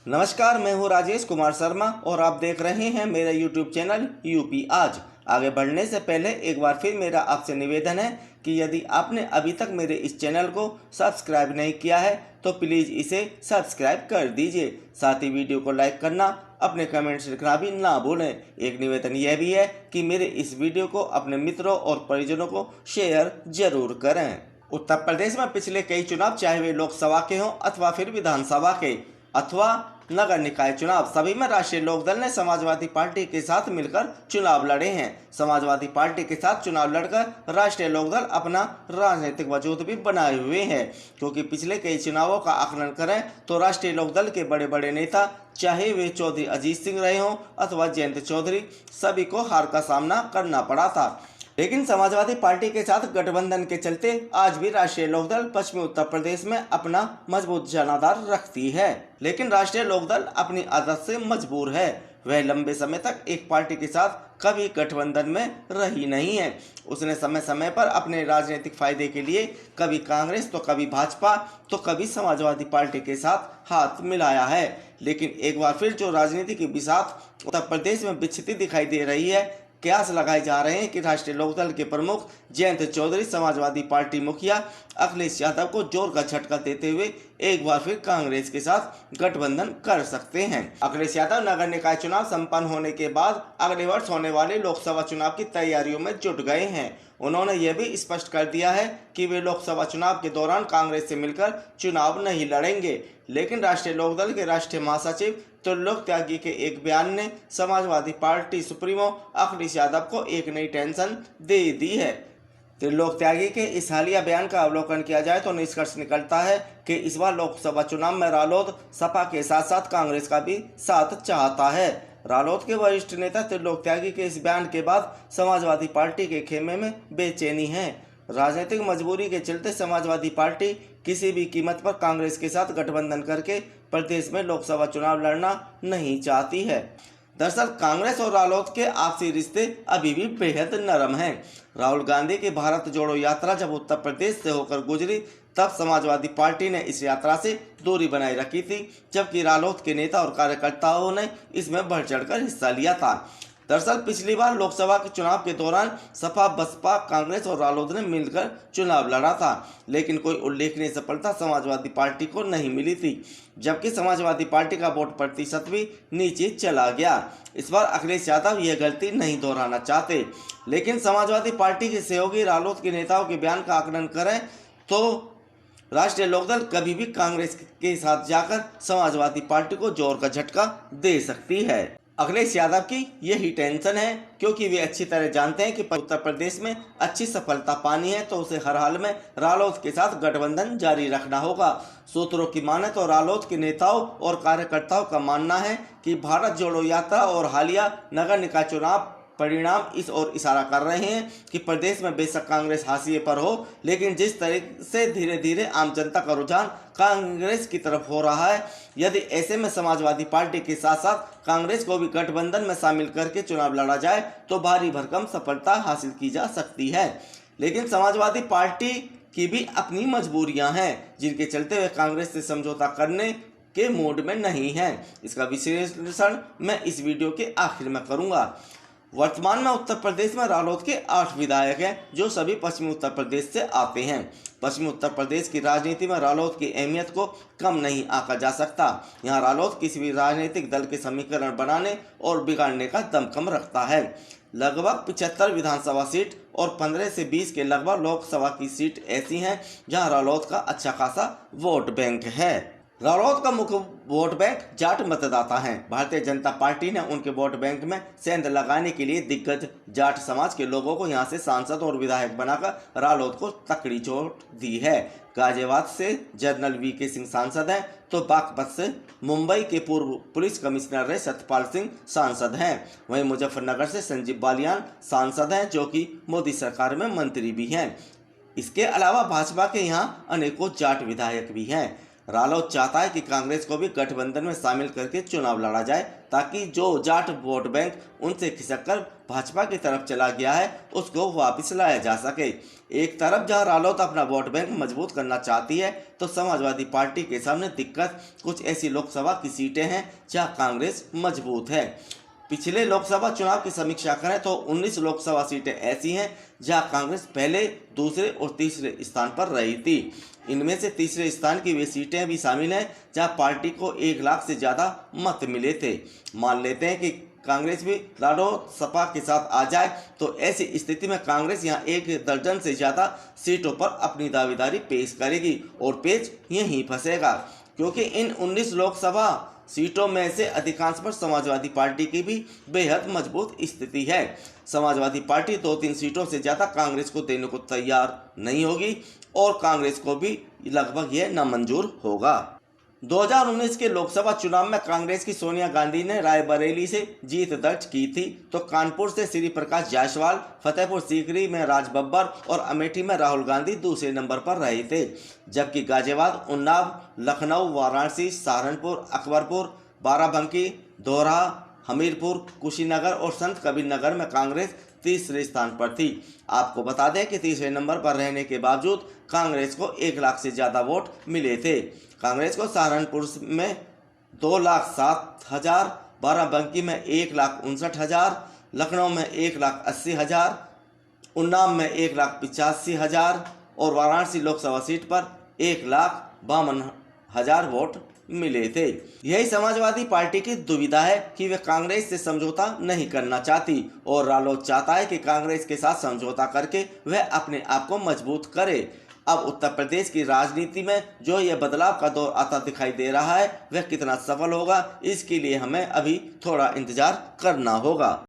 नमस्कार, मैं हूं राजेश कुमार शर्मा और आप देख रहे हैं मेरा यूट्यूब चैनल यूपी आज। आगे बढ़ने से पहले एक बार फिर मेरा आपसे निवेदन है कि यदि आपने अभी तक मेरे इस चैनल को सब्सक्राइब नहीं किया है तो प्लीज़ इसे सब्सक्राइब कर दीजिए। साथ ही वीडियो को लाइक करना, अपने कमेंट्स लिखना भी ना भूलें। एक निवेदन यह भी है कि मेरे इस वीडियो को अपने मित्रों और परिजनों को शेयर जरूर करें। उत्तर प्रदेश में पिछले कई चुनाव, चाहे वे लोकसभा के हों अथवा फिर विधानसभा के अथवा नगर निकाय चुनाव, सभी में राष्ट्रीय लोकदल ने समाजवादी पार्टी के साथ मिलकर चुनाव लड़े हैं। समाजवादी पार्टी के साथ चुनाव लड़कर राष्ट्रीय लोकदल अपना राजनीतिक वजूद भी बनाए हुए है, क्योंकि पिछले कई चुनावों का आकलन करें तो राष्ट्रीय लोकदल के बड़े बड़े नेता, चाहे वे चौधरी अजीत सिंह रहे हों अथवा जयंत चौधरी, सभी को हार का सामना करना पड़ा था। लेकिन समाजवादी पार्टी के साथ गठबंधन के चलते आज भी राष्ट्रीय लोकदल पश्चिमी उत्तर प्रदेश में अपना मजबूत जनाधार रखती है। लेकिन राष्ट्रीय लोकदल अपनी आदत से मजबूर है। वह लंबे समय तक एक पार्टी के साथ कभी गठबंधन में रही नहीं है। उसने समय समय पर अपने राजनीतिक फायदे के लिए कभी कांग्रेस तो कभी भाजपा तो कभी समाजवादी पार्टी के साथ हाथ मिलाया है। लेकिन एक बार फिर जो राजनीति की बिसात उत्तर प्रदेश में बिछती दिखाई दे रही है, कयास लगाए जा रहे हैं कि राष्ट्रीय लोकदल के प्रमुख जयंत चौधरी समाजवादी पार्टी मुखिया अखिलेश यादव को जोर का झटका देते हुए एक बार फिर कांग्रेस के साथ गठबंधन कर सकते हैं। अखिलेश यादव नगर निकाय चुनाव संपन्न होने के बाद अगले वर्ष होने वाले लोकसभा चुनाव की तैयारियों में जुट गए हैं। उन्होंने यह भी स्पष्ट कर दिया है कि वे लोकसभा चुनाव के दौरान कांग्रेस से मिलकर चुनाव नहीं लड़ेंगे। लेकिन राष्ट्रीय लोकदल के राष्ट्रीय महासचिव त्रिलोक त्यागी के एक बयान ने समाजवादी पार्टी सुप्रीमो अखिलेश यादव को एक नई टेंशन दे दी है। त्रिलोक त्यागी के इस हालिया बयान का अवलोकन किया जाए तो निष्कर्ष निकलता है कि इस बार लोकसभा चुनाव में रालोद सपा के साथ साथ कांग्रेस का भी साथ चाहता है। रालोद के वरिष्ठ नेता त्रिलोक त्यागी के इस बयान के बाद समाजवादी पार्टी के खेमे में बेचैनी है। राजनीतिक मजबूरी के चलते समाजवादी पार्टी किसी भी कीमत पर कांग्रेस के साथ गठबंधन करके प्रदेश में लोकसभा चुनाव लड़ना नहीं चाहती है। दरअसल कांग्रेस और रालोद के आपसी रिश्ते अभी भी बेहद नरम हैं। राहुल गांधी की भारत जोड़ो यात्रा जब उत्तर प्रदेश से होकर गुजरी, तब समाजवादी पार्टी ने इस यात्रा से दूरी बनाए रखी थी, जबकि रालोद के नेता और कार्यकर्ताओं ने इसमें बढ़ चढ़कर हिस्सा लिया था। दरअसल पिछली बार लोकसभा के चुनाव के दौरान सपा, बसपा, कांग्रेस और रालोद ने मिलकर चुनाव लड़ा था, लेकिन कोई उल्लेखनीय सफलता समाजवादी पार्टी को नहीं मिली थी, जबकि समाजवादी पार्टी का वोट प्रतिशत भी नीचे चला गया। इस बार अखिलेश यादव यह गलती नहीं दोहराना चाहते, लेकिन समाजवादी पार्टी के सहयोगी रालोद के नेताओं के बयान का आकलन करें तो राष्ट्रीय लोकदल कभी भी कांग्रेस के साथ जाकर समाजवादी पार्टी को जोर का झटका दे सकती है। अखिलेश यादव की यही टेंशन है, क्योंकि वे अच्छी तरह जानते हैं कि उत्तर प्रदेश में अच्छी सफलता पानी है तो उसे हर हाल में रालोद के साथ गठबंधन जारी रखना होगा। सूत्रों की माने तो रालोद के नेताओं और कार्यकर्ताओं का मानना है कि भारत जोड़ो यात्रा और हालिया नगर निकाय चुनाव परिणाम इस ओर इशारा कर रहे हैं कि प्रदेश में बेशक कांग्रेस हाशिए पर हो, लेकिन जिस तरीके से धीरे धीरे आम जनता का रुझान कांग्रेस की तरफ हो रहा है, यदि ऐसे में समाजवादी पार्टी के साथ साथ कांग्रेस को भी गठबंधन में शामिल करके चुनाव लड़ा जाए तो भारी भरकम सफलता हासिल की जा सकती है। लेकिन समाजवादी पार्टी की भी अपनी मजबूरियां हैं, जिनके चलते वे कांग्रेस से समझौता करने के मूड में नहीं है। इसका विश्लेषण मैं इस वीडियो के आखिर में करूंगा। वर्तमान में उत्तर प्रदेश में रालोद के 8 विधायक हैं, जो सभी पश्चिमी उत्तर प्रदेश से आते हैं। पश्चिमी उत्तर प्रदेश की राजनीति में रालोद की अहमियत को कम नहीं आंका जा सकता। यहाँ रालोद किसी भी राजनीतिक दल के समीकरण बनाने और बिगाड़ने का दमखम रखता है। लगभग 75 विधानसभा सीट और 15 से 20 के लगभग लोकसभा की सीट ऐसी हैं जहाँ रालोद का अच्छा खासा वोट बैंक है। रालोद का मुख्य वोट बैंक जाट मतदाता हैं। भारतीय जनता पार्टी ने उनके वोट बैंक में सेंध लगाने के लिए दिग्गज जाट समाज के लोगों को यहां से सांसद और विधायक बनाकर रालोद को तकड़ी चोट दी है। गाजियाबाद से जनरल वीके सिंह सांसद हैं, तो बागपत से मुंबई के पूर्व पुलिस कमिश्नर रहे सत्यपाल सिंह सांसद हैं। वहीं मुजफ्फरनगर से संजीव बालियान सांसद हैं, जो कि मोदी सरकार में मंत्री भी हैं। इसके अलावा भाजपा के यहाँ अनेकों जाट विधायक भी हैं। रालोद चाहता है कि कांग्रेस को भी गठबंधन में शामिल करके चुनाव लड़ा जाए, ताकि जो जाट वोट बैंक उनसे खिसककर भाजपा की तरफ चला गया है उसको वापस लाया जा सके। एक तरफ जहां रालोद अपना वोट बैंक मजबूत करना चाहती है, तो समाजवादी पार्टी के सामने दिक्कत कुछ ऐसी लोकसभा की सीटें हैं जहां कांग्रेस मजबूत है। पिछले लोकसभा चुनाव की समीक्षा करें तो 19 लोकसभा सीटें ऐसी हैं जहां कांग्रेस पहले, दूसरे और तीसरे स्थान पर रही थी। इनमें से तीसरे स्थान की वे सीटें भी शामिल हैं जहां पार्टी को 1 लाख से ज़्यादा मत मिले थे। मान लेते हैं कि कांग्रेस भी रालोद सपा के साथ आ जाए, तो ऐसी स्थिति में कांग्रेस यहां 1 दर्जन से ज़्यादा सीटों पर अपनी दावेदारी पेश करेगी और पेच यहीं फंसेगा, क्योंकि इन 19 लोकसभा सीटों में से अधिकांश पर समाजवादी पार्टी की भी बेहद मजबूत स्थिति है। समाजवादी पार्टी 2-3 सीटों से ज़्यादा कांग्रेस को देने को तैयार नहीं होगी और कांग्रेस को भी लगभग यह नामंजूर होगा। 2019 के लोकसभा चुनाव में कांग्रेस की सोनिया गांधी ने रायबरेली से जीत दर्ज की थी, तो कानपुर से श्री प्रकाश जायसवाल, फतेहपुर सीकरी में राज बब्बर और अमेठी में राहुल गांधी दूसरे नंबर पर रहे थे। जबकि गाजियाबाद, उन्नाव, लखनऊ, वाराणसी, सहारनपुर, अकबरपुर, बाराबंकी, दोहरा, हमीरपुर, कुशीनगर और संत कबीर नगर में कांग्रेस तीसरे स्थान पर थी। आपको बता दें कि तीसरे नंबर पर रहने के बावजूद कांग्रेस को 1 लाख से ज़्यादा वोट मिले थे। कांग्रेस को सहारनपुर में 2,07,000, बाराबंकी में 1,59,000, लखनऊ में 1,80,000, उन्नाव में 1,85,000 और वाराणसी लोकसभा सीट पर 1,52,000 वोट मिले थे। यही समाजवादी पार्टी की दुविधा है कि वे कांग्रेस से समझौता नहीं करना चाहती और रालोद चाहता है कि कांग्रेस के साथ समझौता करके वह अपने आप को मजबूत करे। अब उत्तर प्रदेश की राजनीति में जो यह बदलाव का दौर आता दिखाई दे रहा है, वह कितना सफल होगा, इसके लिए हमें अभी थोड़ा इंतजार करना होगा।